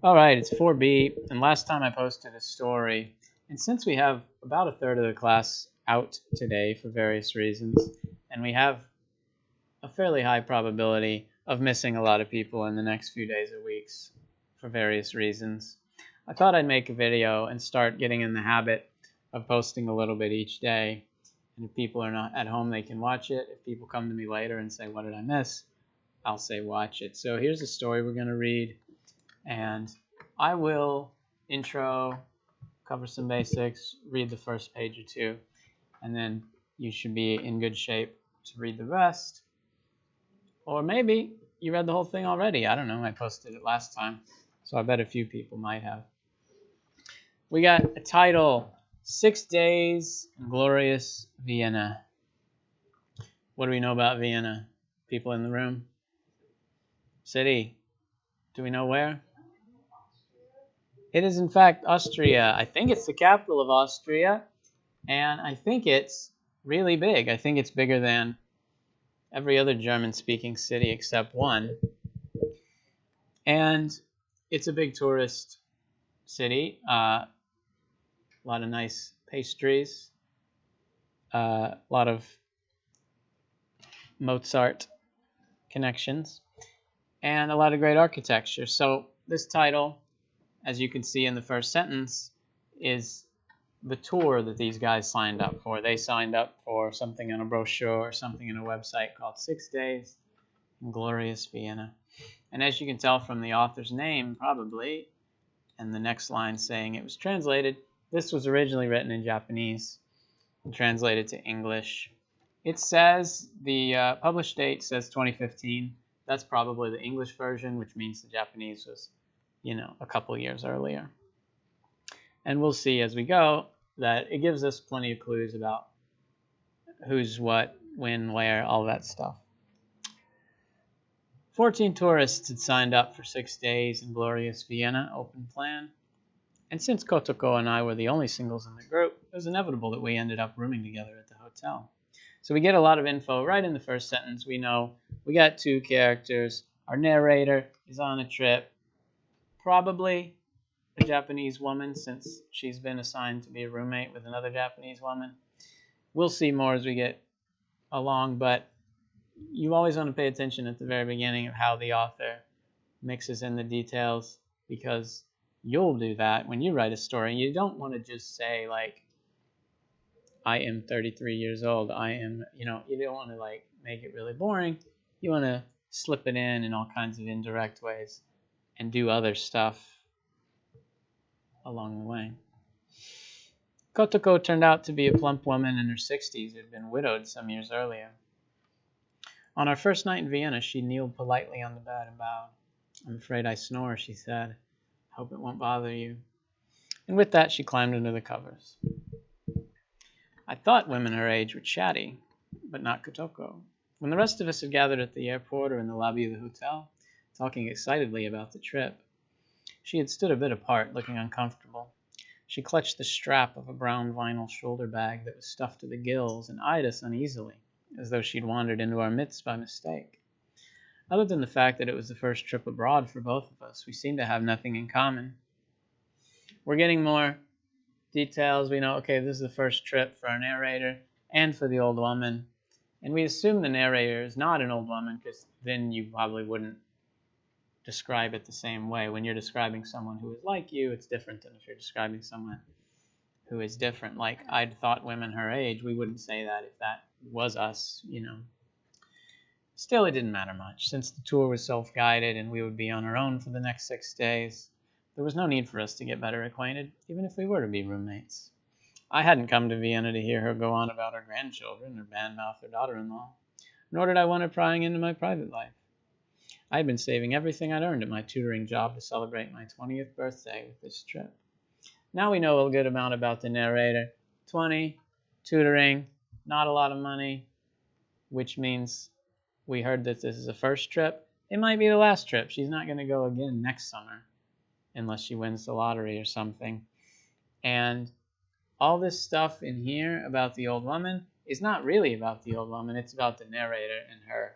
All right, it's 4B, and last time I posted a story, and since we have about a third of the class out today for various reasons, and we have a fairly high probability of missing a lot of people in the next few days or weeks for various reasons, I thought I'd make a video and start getting in the habit of posting a little bit each day. And if people are not at home, they can watch it. If people come to me later and say, what did I miss? I'll say watch it. So here's a story we're going to read. And I will intro, cover some basics, read the first page or two, and then you should be in good shape to read the rest. Or maybe you read the whole thing already. I don't know. I posted it last time, so I bet a few people might have. We got a title, 6 Days in Glorious Vienna. What do we know about Vienna? People in the room? City. Do we know where? It is, in fact, Austria. I think it's the capital of Austria, and I think it's really big. I think it's bigger than every other German-speaking city except one. And it's a big tourist city. A lot of nice pastries. A lot of Mozart connections. And a lot of great architecture. So this title, as you can see in the first sentence, is the tour that these guys signed up for. They signed up for something on a brochure or something in a website called 6 Days in Glorious Vienna. And as you can tell from the author's name, probably, and the next line saying it was translated, this was originally written in Japanese and translated to English. It says, the published date says 2015. That's probably the English version, which means the Japanese was, a couple years earlier. And we'll see as we go that it gives us plenty of clues about who's what, when, where, all that stuff. 14 tourists had signed up for 6 days in Glorious Vienna, open plan. And since Kotoko and I were the only singles in the group, it was inevitable that we ended up rooming together at the hotel. So we get a lot of info right in the first sentence. We know we got 2 characters. Our narrator is on a trip. Probably a Japanese woman, since she's been assigned to be a roommate with another Japanese woman. We'll see more as we get along, but you always want to pay attention at the very beginning of how the author mixes in the details, because you'll do that when you write a story. You don't want to just say, like, I am 33 years old. I am, you don't want to, make it really boring. You want to slip it in all kinds of indirect ways and do other stuff along the way. Kotoko turned out to be a plump woman in her 60s who had been widowed some years earlier. On our first night in Vienna, she kneeled politely on the bed and bowed. I'm afraid I snore, she said. Hope it won't bother you. And with that, she climbed under the covers. I thought women her age were chatty, but not Kotoko. When the rest of us had gathered at the airport or in the lobby of the hotel, talking excitedly about the trip, she had stood a bit apart, looking uncomfortable. She clutched the strap of a brown vinyl shoulder bag that was stuffed to the gills and eyed us uneasily, as though she'd wandered into our midst by mistake. Other than the fact that it was the first trip abroad for both of us, we seemed to have nothing in common. We're getting more details. We know, okay, this is the first trip for our narrator and for the old woman. And we assume the narrator is not an old woman, because then you probably wouldn't describe it the same way. When you're describing someone who is like you, it's different than if you're describing someone who is different. Like, I'd thought women her age, we wouldn't say that if that was us, Still, it didn't matter much. Since the tour was self-guided and we would be on our own for the next 6 days, there was no need for us to get better acquainted, even if we were to be roommates. I hadn't come to Vienna to hear her go on about her grandchildren or badmouth her daughter-in-law, nor did I want her prying into my private life. I had been saving everything I'd earned at my tutoring job to celebrate my 20th birthday with this trip. Now we know a good amount about the narrator. 20, tutoring, not a lot of money, which means we heard that this is a first trip. It might be the last trip. She's not going to go again next summer unless she wins the lottery or something. And all this stuff in here about the old woman is not really about the old woman. It's about the narrator and her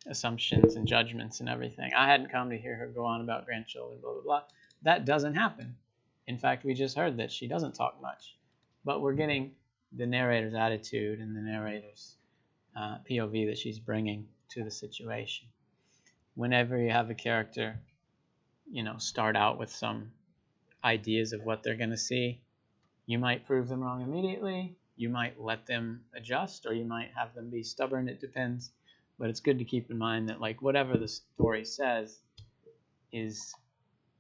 assumptions and judgments and everything. I hadn't come to hear her go on about grandchildren, blah, blah, blah. That doesn't happen. In fact, we just heard that she doesn't talk much. But we're getting the narrator's attitude and the narrator's POV that she's bringing to the situation. Whenever you have a character, start out with some ideas of what they're going to see, you might prove them wrong immediately, you might let them adjust, or you might have them be stubborn. It depends. But it's good to keep in mind that whatever the story says is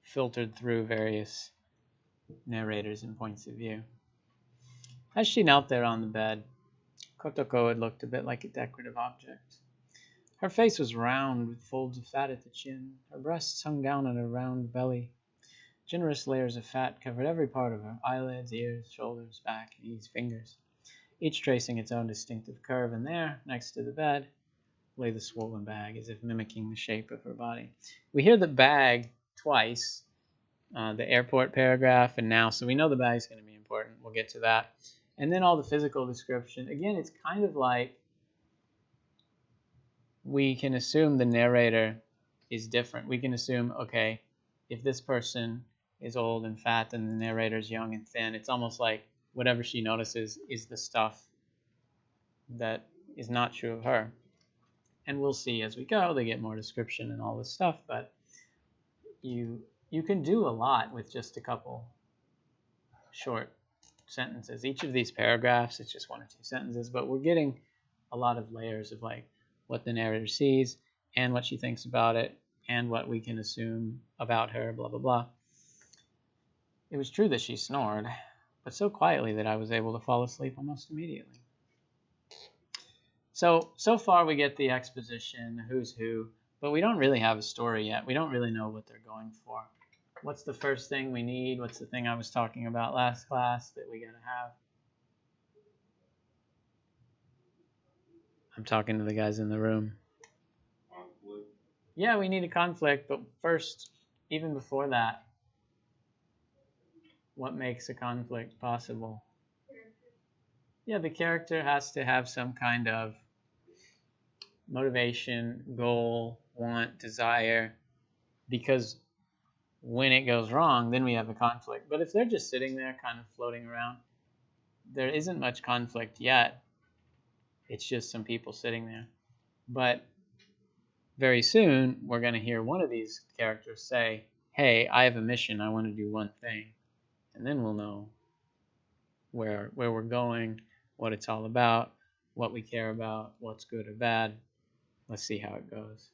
filtered through various narrators and points of view. As she knelt there on the bed, Kotoko had looked a bit like a decorative object. Her face was round, with folds of fat at the chin. Her breasts hung down on her round belly. Generous layers of fat covered every part of her: eyelids, ears, shoulders, back, knees, fingers, each tracing its own distinctive curve. And there, next to the bed, lay the swollen bag, as if mimicking the shape of her body. We hear the bag twice, the airport paragraph and now, so we know the bag's going to be important. We'll get to that. And then all the physical description. Again, it's kind of like we can assume the narrator is different. We can assume, okay, if this person is old and fat and the narrator's young and thin, it's almost like whatever she notices is the stuff that is not true of her. And we'll see as we go, they get more description and all this stuff, but you can do a lot with just a couple short sentences. Each of these paragraphs, it's just 1 or 2 sentences, but we're getting a lot of layers of what the narrator sees and what she thinks about it and what we can assume about her, blah, blah, blah. It was true that she snored, but so quietly that I was able to fall asleep almost immediately. So far we get the exposition, who's who, but we don't really have a story yet. We don't really know what they're going for. What's the first thing we need? What's the thing I was talking about last class that we gotta have? I'm talking to the guys in the room. Conflict. Yeah, we need a conflict, but first, even before that, what makes a conflict possible? Yeah, the character has to have some kind of motivation, goal, want, desire, because when it goes wrong, then we have a conflict. But if they're just sitting there kind of floating around, there isn't much conflict yet. It's just some people sitting there. But very soon, we're going to hear one of these characters say, hey, I have a mission. I want to do one thing. And then we'll know where we're going, what it's all about, what we care about, what's good or bad. Let's see how it goes.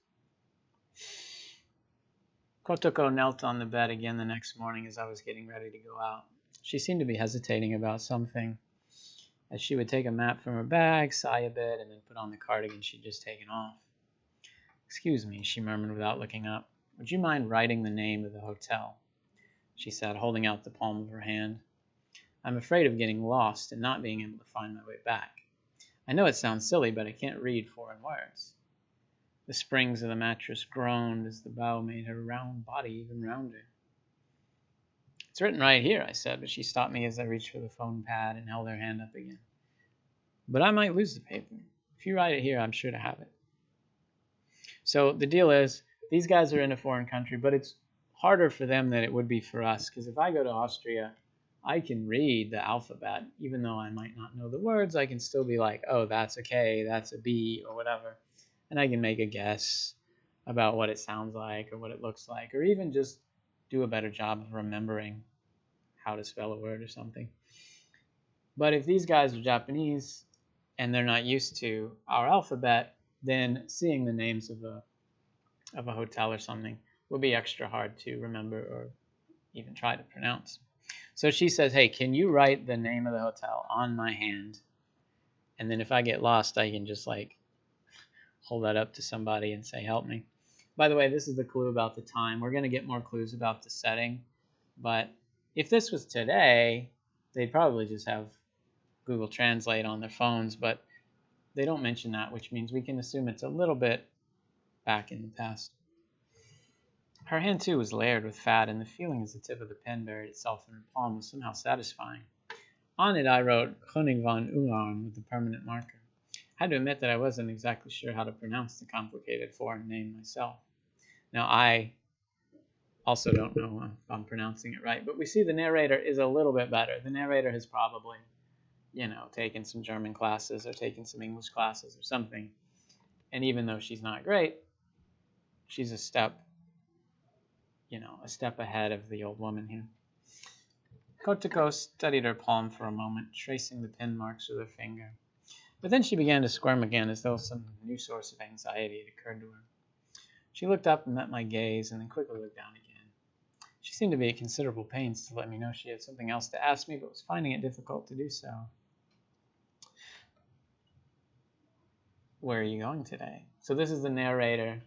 Kotoko knelt on the bed again the next morning as I was getting ready to go out. She seemed to be hesitating about something. As she would take a map from her bag, sigh a bit, and then put on the cardigan she'd just taken off. Excuse me, she murmured without looking up. Would you mind writing the name of the hotel? She said, holding out the palm of her hand. I'm afraid of getting lost and not being able to find my way back. I know it sounds silly, but I can't read foreign words. The springs of the mattress groaned as the bow made her round body even rounder. It's written right here, I said, but she stopped me as I reached for the phone pad and held her hand up again. But I might lose the paper. If you write it here, I'm sure to have it. So the deal is, these guys are in a foreign country, but it's harder for them than it would be for us, because if I go to Austria, I can read the alphabet. Even though I might not know the words, I can still be like, oh, that's a K, that's a B, or whatever. And I can make a guess about what it sounds like or what it looks like, or even just do a better job of remembering how to spell a word or something. But if these guys are Japanese and they're not used to our alphabet, then seeing the names of a hotel or something will be extra hard to remember or even try to pronounce. So she says, hey, can you write the name of the hotel on my hand? And then if I get lost, I can just hold that up to somebody and say, help me. By the way, this is the clue about the time. We're going to get more clues about the setting. But if this was today, they'd probably just have Google Translate on their phones. But they don't mention that, which means we can assume it's a little bit back in the past. Her hand, too, was layered with fat, and the feeling as the tip of the pen buried itself in her palm was somehow satisfying. On it, I wrote Koning van Ungarn with a permanent marker. I had to admit that I wasn't exactly sure how to pronounce the complicated foreign name myself. Now, I Also don't know if I'm pronouncing it right, but we see the narrator is a little bit better. The narrator has probably, taken some German classes or taken some English classes or something. And even though she's not great, she's a step ahead of the old woman here. Kotoko studied her palm for a moment, tracing the pin marks with her finger. But then she began to squirm again as though some new source of anxiety had occurred to her. She looked up and met my gaze, and then quickly looked down again. She seemed to be at considerable pains to let me know she had something else to ask me, but was finding it difficult to do so. Where are you going today? So this is the narrator.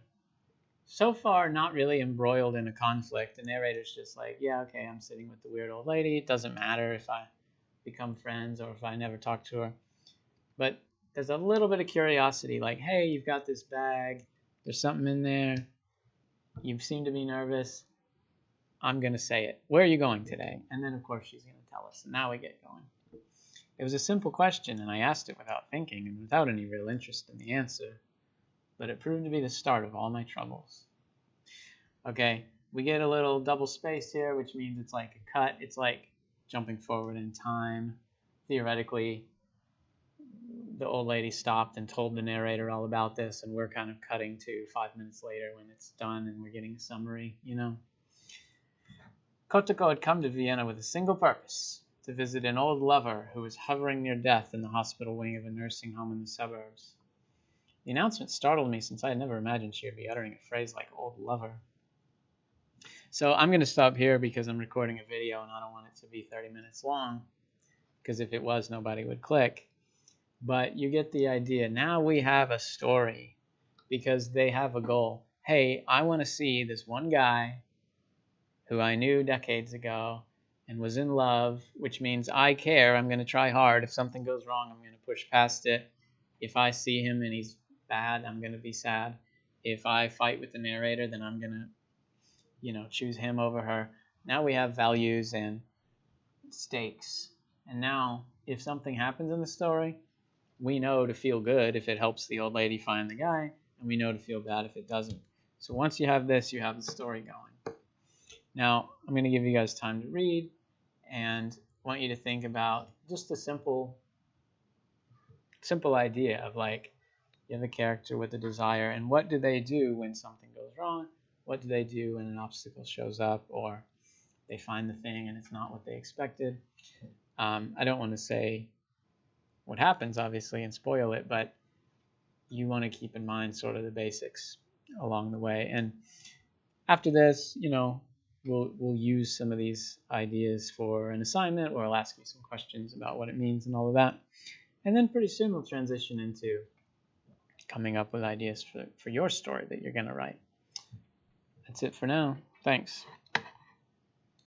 So far, not really embroiled in a conflict. The narrator's just like, yeah, okay, I'm sitting with the weird old lady. It doesn't matter if I become friends or if I never talk to her. But there's a little bit of curiosity, like, hey, you've got this bag. There's something in there. You seem to be nervous. I'm going to say it. Where are you going today? And then, of course, she's going to tell us. And now we get going. It was a simple question, and I asked it without thinking and without any real interest in the answer. But it proved to be the start of all my troubles. Okay, we get a little double space here, which means it's like a cut. It's like jumping forward in time. Theoretically, the old lady stopped and told the narrator all about this, and we're kind of cutting to 5 minutes later when it's done and we're getting a summary, Kotoko had come to Vienna with a single purpose, to visit an old lover who was hovering near death in the hospital wing of a nursing home in the suburbs. The announcement startled me, since I had never imagined she would be uttering a phrase like old lover. So I'm going to stop here because I'm recording a video and I don't want it to be 30 minutes long, because if it was, nobody would click. But you get the idea. Now we have a story because they have a goal. Hey, I want to see this one guy who I knew decades ago and was in love, which means I care. I'm going to try hard. If something goes wrong, I'm going to push past it. If I see him and he's bad, I'm going to be sad. If I fight with the narrator, then I'm going to choose him over her. Now we have values and stakes. And now, if something happens in the story, we know to feel good if it helps the old lady find the guy, and we know to feel bad if it doesn't. So once you have this, you have the story going. Now, I'm going to give you guys time to read, and want you to think about just a simple idea of, like, you have a character with a desire, and what do they do when something goes wrong? What do they do when an obstacle shows up, or they find the thing and it's not what they expected? I don't want to say what happens, obviously, and spoil it, but you want to keep in mind sort of the basics along the way. And after this, we'll use some of these ideas for an assignment, or I'll ask you some questions about what it means and all of that. And then pretty soon we'll transition into coming up with ideas for your story that you're going to write. That's it for now. Thanks.